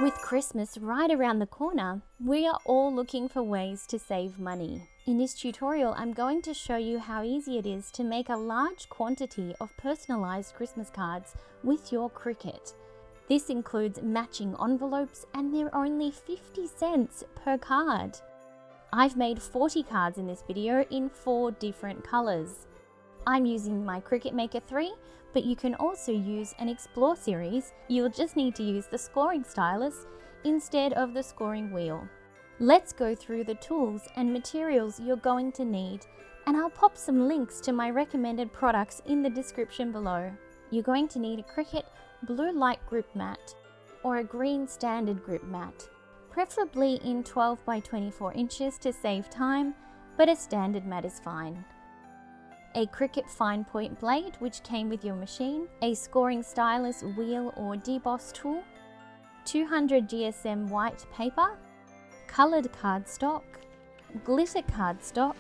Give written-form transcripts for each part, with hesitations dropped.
With Christmas right around the corner, we are all looking for ways to save money. In this tutorial, I'm going to show you how easy it is to make a large quantity of personalized Christmas cards with your Cricut. This includes matching envelopes, and they're only 50 cents per card. I've made 40 cards in this video in 4 different colors. I'm using my Cricut Maker 3, but you can also use an Explore series. You'll just need to use the scoring stylus instead of the scoring wheel. Let's go through the tools and materials you're going to need, and I'll pop some links to my recommended products in the description below. You're going to need a Cricut blue light grip mat or a green standard grip mat, preferably in 12 by 24 inches to save time, but a standard mat is fine. A Cricut fine point blade which came with your machine, a scoring stylus wheel or deboss tool, 200 GSM white paper, coloured cardstock, glitter cardstock,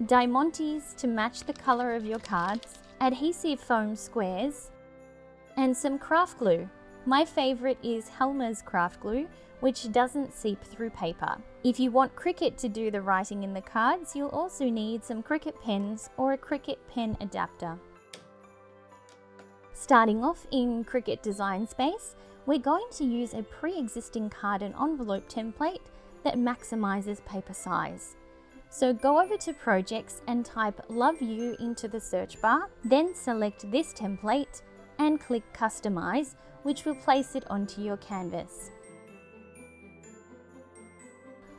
diamantes to match the colour of your cards, adhesive foam squares, and some craft glue. My favourite is Helmer's craft glue, which doesn't seep through paper. If you want Cricut to do the writing in the cards, you'll also need some Cricut pens or a Cricut pen adapter. Starting off in Cricut Design Space, we're going to use a pre-existing card and envelope template that maximizes paper size. So go over to Projects and type Love You into the search bar, then select this template and click Customize, which will place it onto your canvas.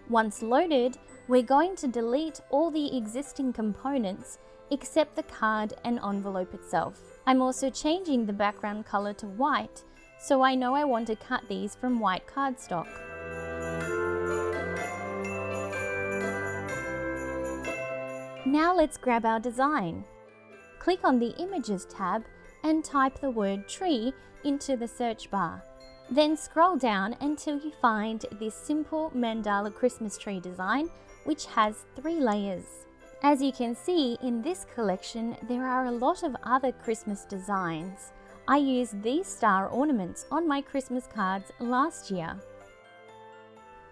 Once loaded, we're going to delete all the existing components except the card and envelope itself. I'm also changing the background color to white, so I know I want to cut these from white cardstock. Now let's grab our design. Click on the Images tab and type the word tree into the search bar. Then scroll down until you find this simple mandala Christmas tree design, which has 3 layers. As you can see in this collection, there are a lot of other Christmas designs. I used these star ornaments on my Christmas cards last year.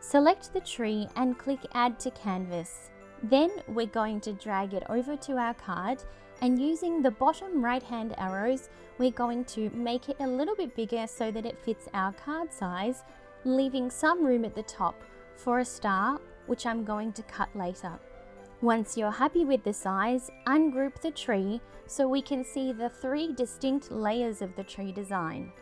Select the tree and click Add to Canvas. Then we're going to drag it over to our card, and using the bottom right hand arrows, we're going to make it a little bit bigger so that it fits our card size, leaving some room at the top for a star, which I'm going to cut later. Once you're happy with the size, ungroup the tree so we can see the 3 distinct layers of the tree design.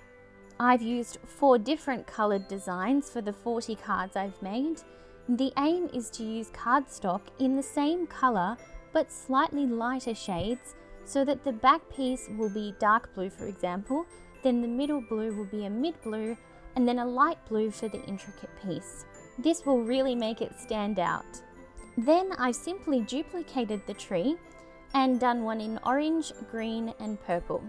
I've used 4 different colored designs for the 40 cards I've made. The aim is to use cardstock in the same color but slightly lighter shades, so that the back piece will be dark blue, for example, then the middle blue will be a mid blue, and then a light blue for the intricate piece. This will really make it stand out. Then I've simply duplicated the tree and done one in orange, green and purple.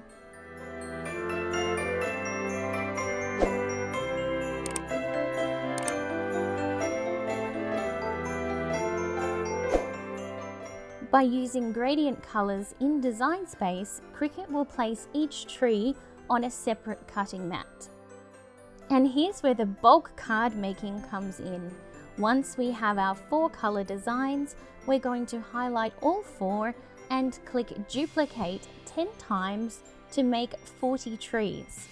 By using gradient colors in Design Space, Cricut will place each tree on a separate cutting mat. And here's where the bulk card making comes in. Once we have our 4 color designs, we're going to highlight all 4 and click Duplicate 10 times to make 40 trees.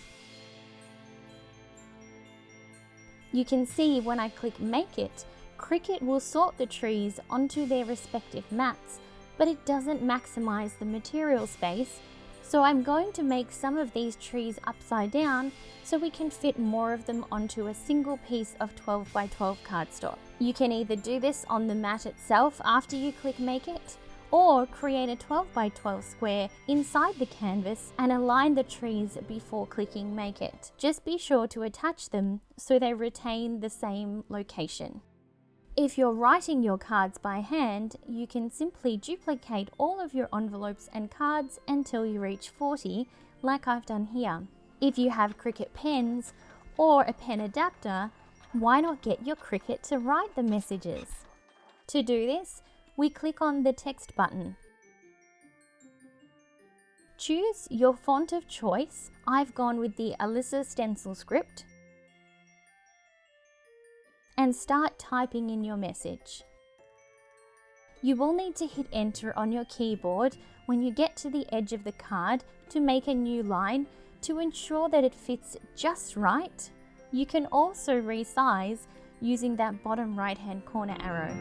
You can see when I click Make It, Cricut will sort the trees onto their respective mats, but it doesn't maximize the material space, so I'm going to make some of these trees upside down so we can fit more of them onto a single piece of 12 by 12 cardstock. You can either do this on the mat itself after you click Make It, or create a 12 by 12 square inside the canvas and align the trees before clicking Make It. Just be sure to attach them so they retain the same location. If you're writing your cards by hand, you can simply duplicate all of your envelopes and cards until you reach 40, like I've done here. If you have Cricut pens or a pen adapter, why not get your Cricut to write the messages? To do this, we click on the text button. Choose your font of choice. I've gone with the Alyssa stencil script. and start typing in your message. You will need to hit enter on your keyboard when you get to the edge of the card to make a new line to ensure that it fits just right. You can also resize using that bottom right hand corner arrow.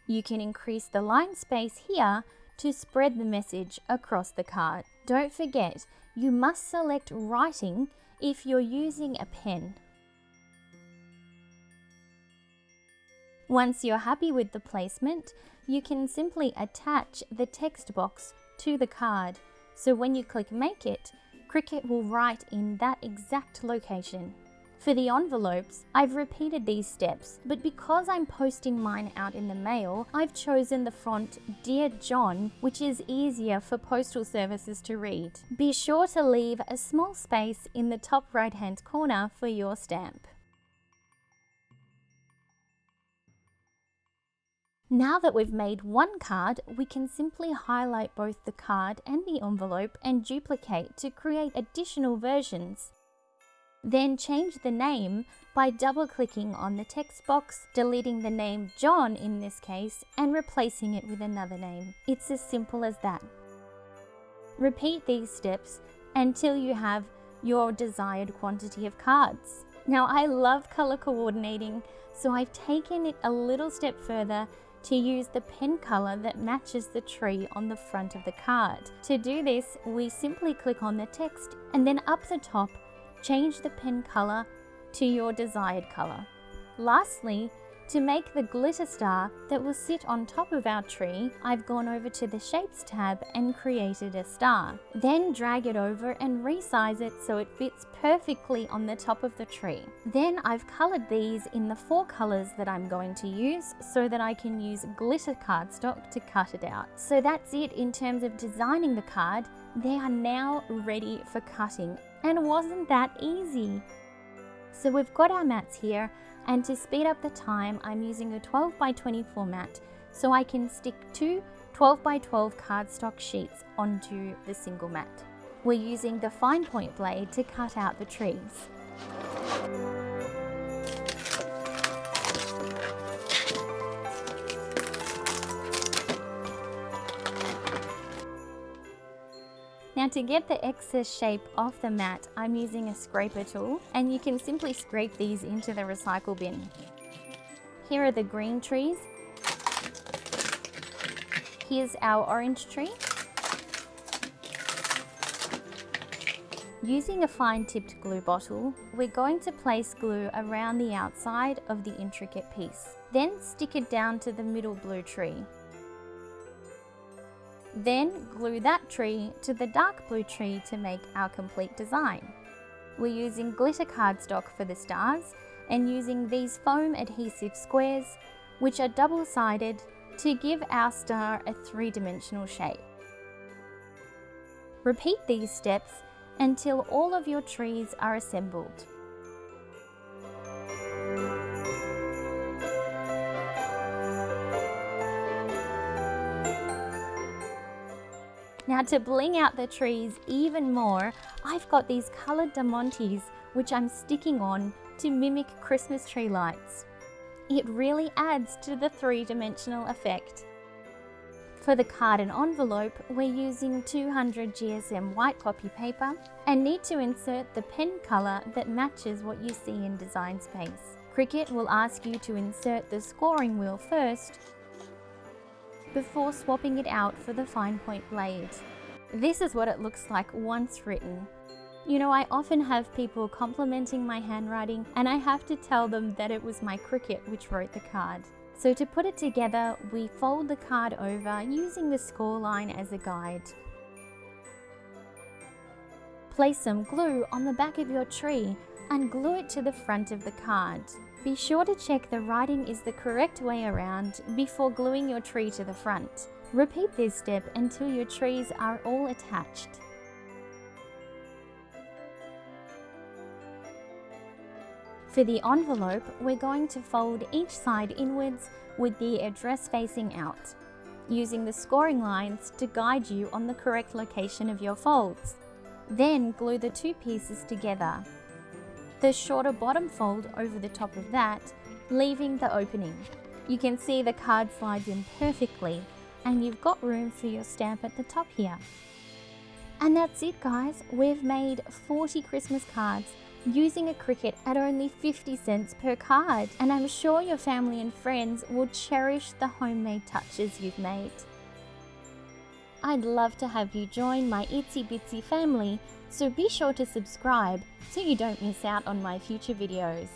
You can increase the line space here to spread the message across the card. Don't forget, you must select writing if you're using a pen. Once you're happy with the placement, you can simply attach the text box to the card. So when you click Make It, Cricut will write in that exact location. For the envelopes, I've repeated these steps, but because I'm posting mine out in the mail, I've chosen the font Dear John, which is easier for postal services to read. Be sure to leave a small space in the top right-hand corner for your stamp. Now that we've made one card, we can simply highlight both the card and the envelope and duplicate to create additional versions. Then change the name by double-clicking on the text box, deleting the name John in this case, and replacing it with another name. It's as simple as that. Repeat these steps until you have your desired quantity of cards. Now, I love color coordinating, so I've taken it a little step further to use the pen color that matches the tree on the front of the card. To do this, we simply click on the text and then up the top, change the pen color to your desired color. Lastly, to make the glitter star that will sit on top of our tree, I've gone over to the Shapes tab and created a star. Then drag it over and resize it so it fits perfectly on the top of the tree. Then I've colored these in the 4 colors that I'm going to use so that I can use glitter cardstock to cut it out. So that's it in terms of designing the card. They are now ready for cutting. And wasn't that easy? So we've got our mats here, and to speed up the time, I'm using a 12x20 format so I can stick 2 12x12 cardstock sheets onto the single mat. We're using the fine point blade to cut out the trees. Now, to get the excess shape off the mat, I'm using a scraper tool, and you can simply scrape these into the recycle bin. Here are the green trees. Here's our orange tree. Using a fine tipped glue bottle, we're going to place glue around the outside of the intricate piece. Then stick it down to the middle blue tree. Then glue that tree to the dark blue tree to make our complete design. We're using glitter cardstock for the stars and using these foam adhesive squares, which are double-sided, to give our star a 3-dimensional shape. Repeat these steps until all of your trees are assembled. Now, to bling out the trees even more, I've got these coloured diamantes which I'm sticking on to mimic Christmas tree lights. It really adds to the 3-dimensional effect. For the card and envelope, we're using 200 GSM white copy paper and need to insert the pen colour that matches what you see in Design Space. Cricut will ask you to insert the scoring wheel first before swapping it out for the fine point blade. This is what it looks like once written. You know, I often have people complimenting my handwriting, and I have to tell them that it was my Cricut which wrote the card. So to put it together, we fold the card over using the score line as a guide. Place some glue on the back of your tree and glue it to the front of the card. Be sure to check the writing is the correct way around before gluing your tree to the front. Repeat this step until your trees are all attached. For the envelope, we're going to fold each side inwards with the address facing out. using the scoring lines to guide you on the correct location of your folds. Then glue the two pieces together. The shorter bottom fold over the top of that, leaving the opening. You can see the card slides in perfectly, and you've got room for your stamp at the top here. And that's it, guys. We've made 40 Christmas cards using a Cricut at only 50 cents per card, and I'm sure your family and friends will cherish the homemade touches you've made. I'd love to have you join my Itsy Bitsy family, so be sure to subscribe so you don't miss out on my future videos.